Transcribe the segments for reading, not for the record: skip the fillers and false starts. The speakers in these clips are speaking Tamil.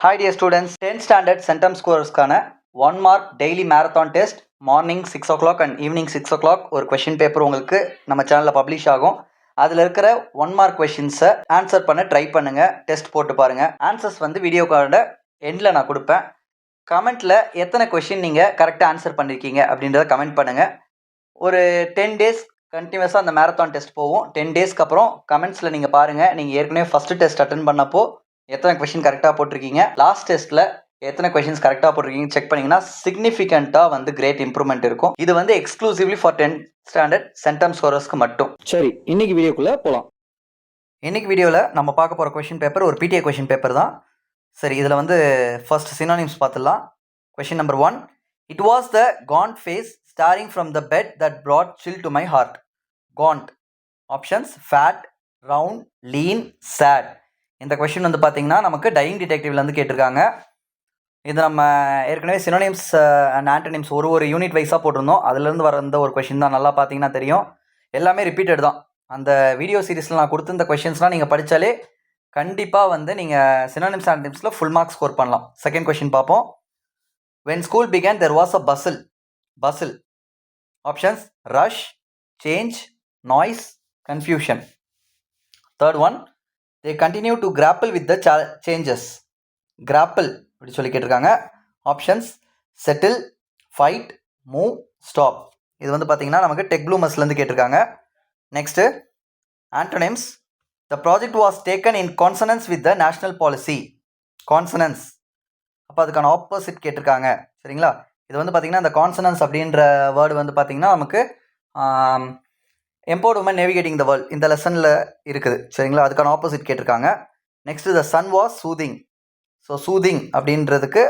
Hi dear students, 10th standard centum scorerஸ்க்கான 1 mark daily marathon test morning 6 o'clock and evening 6 o'clock ஒரு கொஷின் பேப்பர் உங்களுக்கு நம்ம சேனலில் பப்ளிஷ் ஆகும். அதில் இருக்கிற 1 mark கொஷின்ஸை ஆன்சர் பண்ண ட்ரை பண்ணுங்கள். டெஸ்ட் போட்டு பாருங்கள். ஆன்சர்ஸ் வந்து வீடியோ கார்டோட எண்டில் நான் கொடுப்பேன். கமெண்ட்டில் எத்தனை கொஷின் நீங்கள் கரெக்டாக ஆன்சர் பண்ணியிருக்கீங்க அப்படின்றத கமெண்ட் பண்ணுங்கள். ஒரு 10 days கண்டினியூஸாக அந்த மேரத்தான் டெஸ்ட் போகும். 10 daysக்கு அப்புறம் கமெண்ட்ஸில் நீங்கள் பாருங்கள். நீங்கள் ஏற்கனவே ஃபஸ்ட்டு டெஸ்ட் அட்டன் பண்ணப்போ எத்தனை கொஷின் கரெக்டாக போட்டிருக்கீங்க, லாஸ்ட் டெஸ்ட்டில் எத்தனை கொஷின்ஸ் கரெக்டாக போட்டிருக்கீங்க செக் பண்ணிங்கன்னா சிக்னிஃபிகண்ட்டாக வந்து கிரேட் இம்ப்ரூவ்மெண்ட் இருக்கும். இது வந்து exclusively for 10th standard centum ஸ்கோரர்ஸ்க்கு மட்டும். சரி, இன்னைக்கு வீடியோக்குள்ளே போகலாம். இன்னைக்கு வீடியோவில் நம்ம பார்க்க போகிற கொஷின் பேப்பர் ஒரு பிடிஏ கொஷின் பேப்பர் தான். சரி, இதில் வந்து ஃபர்ஸ்ட் சினோனிம்ஸ் பார்த்துடலாம். Question number 1, it was the gaunt face staring from the bed that brought chill to my heart. Gaunt. Options fat, round, lean, sad. இந்த கொஷின் வந்து பார்த்தீங்கன்னா நமக்கு டையிங் டிடெக்டிவ்லேருந்து கேட்டிருக்காங்க. இது நம்ம ஏற்கனவே சினோனிம்ஸ் அண்ட் ஆன்டனிம்ஸ் ஒரு யூனிட் வைஸாக போட்டிருந்தோம். அதுலேருந்து வர இந்த ஒரு கொஷின் தான். நல்லா பார்த்தீங்கன்னா தெரியும், எல்லாமே ரிப்பீட்டட் தான். அந்த வீடியோ சீரிஸில் நான் கொடுத்து இந்த கொஷின்ஸ்லாம் நீங்கள் படித்தாலே கண்டிப்பாக வந்து நீங்கள் சினோனிம்ஸ் ஆன்டனிம்ஸில் ஃபுல் மார்க் ஸ்கோர் பண்ணலாம். செகண்ட் கொஷின் பார்ப்போம். when school began there was a bustle. Options rush, change, noise, confusion. Third one, they continue to grapple with the changes. grapple அப்படி சொல்லி கேட்டிருக்காங்க. Options settle, fight, move, stop. இது வந்து பார்த்தீங்கன்னா நமக்கு டெக் ப்ளூமர்ஸ்லேருந்து கேட்டிருக்காங்க. Next antonyms, the project was taken in consonance with the national policy. Consonance அப்போ அதுக்கான ஆப்போசிட் கேட்டிருக்காங்க. சரிங்களா, இது வந்து பார்த்திங்கன்னா இந்த கான்சனன்ஸ் அப்படின்ற வேர்டு வந்து பார்த்திங்கன்னா நமக்கு empowered women navigating the world இந்த லெசனில் இருக்குது. சரிங்களா, அதுக்கான ஆப்போசிட் கேட்டிருக்காங்க. Next the sun was soothing. So soothing அப்படின்றதுக்கு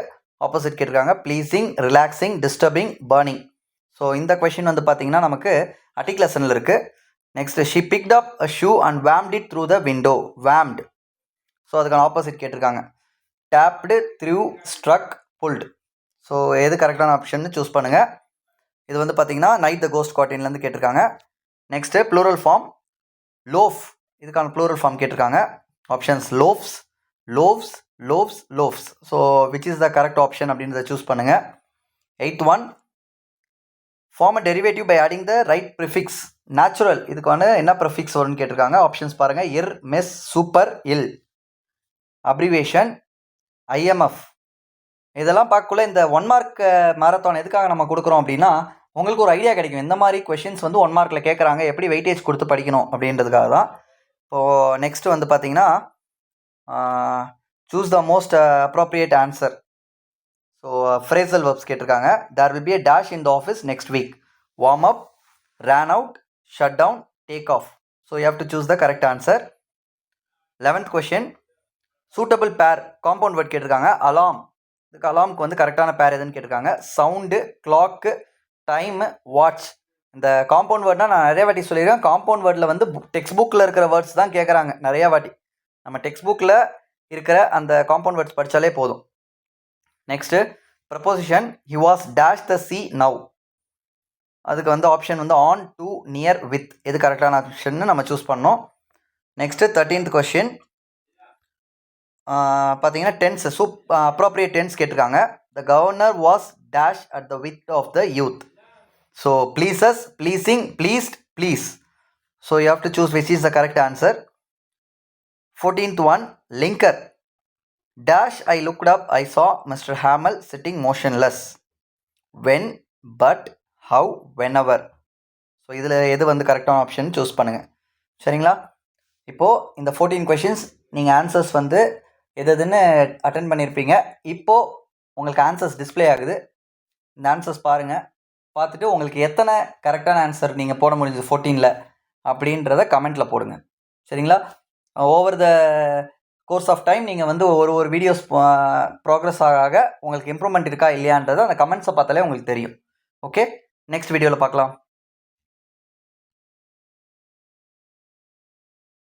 ஆப்போசிட் கேட்டிருக்காங்க. Pleasing, relaxing, disturbing, burning. So இந்த கொஷின் வந்து பார்த்திங்கன்னா நமக்கு அட்டிக் லெசனில் இருக்குது. Next she picked up a shoe and whammed it through the window. Whammed. So அதுக்கான ஆப்போசிட் கேட்டிருக்காங்க. Tapped, through, struck, pulled. So எது கரெக்டான ஆப்ஷன் சூஸ் பண்ணுங்கள். இது வந்து பார்த்திங்கன்னா நைட் த கோஸ்ட் காட்டின்லேருந்து கேட்டிருக்காங்க. Next plural form loaf. இதுக்கான ப்ளூரல் ஃபார்ம் கேட்டிருக்காங்க. Options loafs, loves, loves, loves. So which is the correct option அப்படின்றத சூஸ் பண்ணுங்கள். 8th one, form a derivative by adding the right prefix. Natural இதுக்கான என்ன ப்ரிஃபிக்ஸ் வரும்னு கேட்டிருக்காங்க. ஆப்ஷன்ஸ் பாருங்கள். Ir, mis, super, il. Abbreviation IMF. இதெல்லாம் பார்க்கக்குள்ள இந்த 1 mark மேரத்தான் எதுக்காக நம்ம கொடுக்குறோம் அப்படின்னா உங்களுக்கு ஒரு ஐடியா கிடைக்கும். எந்த மாதிரி கொஷின்ஸ் வந்து 1 markல கேட்குறாங்க, எப்படி வெயிட்டேஜ் கொடுத்து படிக்கணும் அப்படின்றதுக்காக தான். இப்போது நெக்ஸ்ட்டு வந்து பார்த்தீங்கன்னா choose the most appropriate answer. So phrasal verbs கேட்டிருக்காங்க. There will be a dash in the office next week. warm up, ran out, shut down, take off. So you have to choose the correct answer. 11th question, suitable பேர் காம்பவுண்ட் வேர்ட் கேட்டிருக்காங்க. அலாம். இதுக்கு அலாமுக்கு வந்து கரெக்டான பேர் எதுன்னு கேட்டிருக்காங்க. Sound, clock, time, watch. இந்த காம்பவுண்ட் வேர்ட்னா நான் நிறைய வாட்டி சொல்லியிருக்கேன். காம்பவுண்ட் வேர்டில் வந்து டெக்ஸ்ட் புக்கில் இருக்கிற வேர்ட்ஸ் தான் கேட்குறாங்க நிறையா வாட்டி. நம்ம டெக்ஸ்ட் புக்கில் இருக்கிற அந்த காம்பவுண்ட் வேர்ட்ஸ் படித்தாலே போதும். Next preposition, he was dash the C now. அதுக்கு வந்து ஆப்ஷன் வந்து ஆன், டு, நியர், வித். எது கரெக்டான ஆப்ஷன் நம்ம சூஸ் பண்ணோம். நெக்ஸ்ட்டு 13th கொஷின் பார்த்தீங்கன்னா டென்ஸ் அப்ரோப்ரியேட் டென்ஸ் கேட்டிருக்காங்க. The governor was dash at the wit of the youth. So pleases, pleasing, pleased, please. So you have to choose which is the correct answer. 14th one, linger. Dash I looked up I saw mister Hamel sitting motionless. When, but, how, whenever. So இதில் எது வந்து கரெக்டான ஆப்ஷன் சூஸ் பண்ணுங்கள். சரிங்களா, இப்போது இந்த 14 கொஷின்ஸ் நீங்கள் ஆன்சர்ஸ் வந்து எதுன்னு அட்டன் பண்ணியிருப்பீங்க. இப்போது உங்களுக்கு ஆன்சர்ஸ் டிஸ்பிளே ஆகுது. இந்த ஆன்சர்ஸ் பாருங்கள். பார்த்துட்டு உங்களுக்கு எத்தனை கரெக்டான ஆன்சர் நீங்கள் போட முடிஞ்சது 14ல் அப்படின்றத கமெண்ட்டில் போடுங்க. சரிங்களா, over the course of time நீங்கள் வந்து ஒரு வீடியோஸ் ப்ராக்ரஸ் ஆக உங்களுக்கு இம்ப்ரூவ்மெண்ட் இருக்கா இல்லையான்றதை அந்த கமெண்ட்ஸை பார்த்தாலே உங்களுக்கு தெரியும். ஓகே, நெக்ஸ்ட் வீடியோவில் பார்க்கலாம்.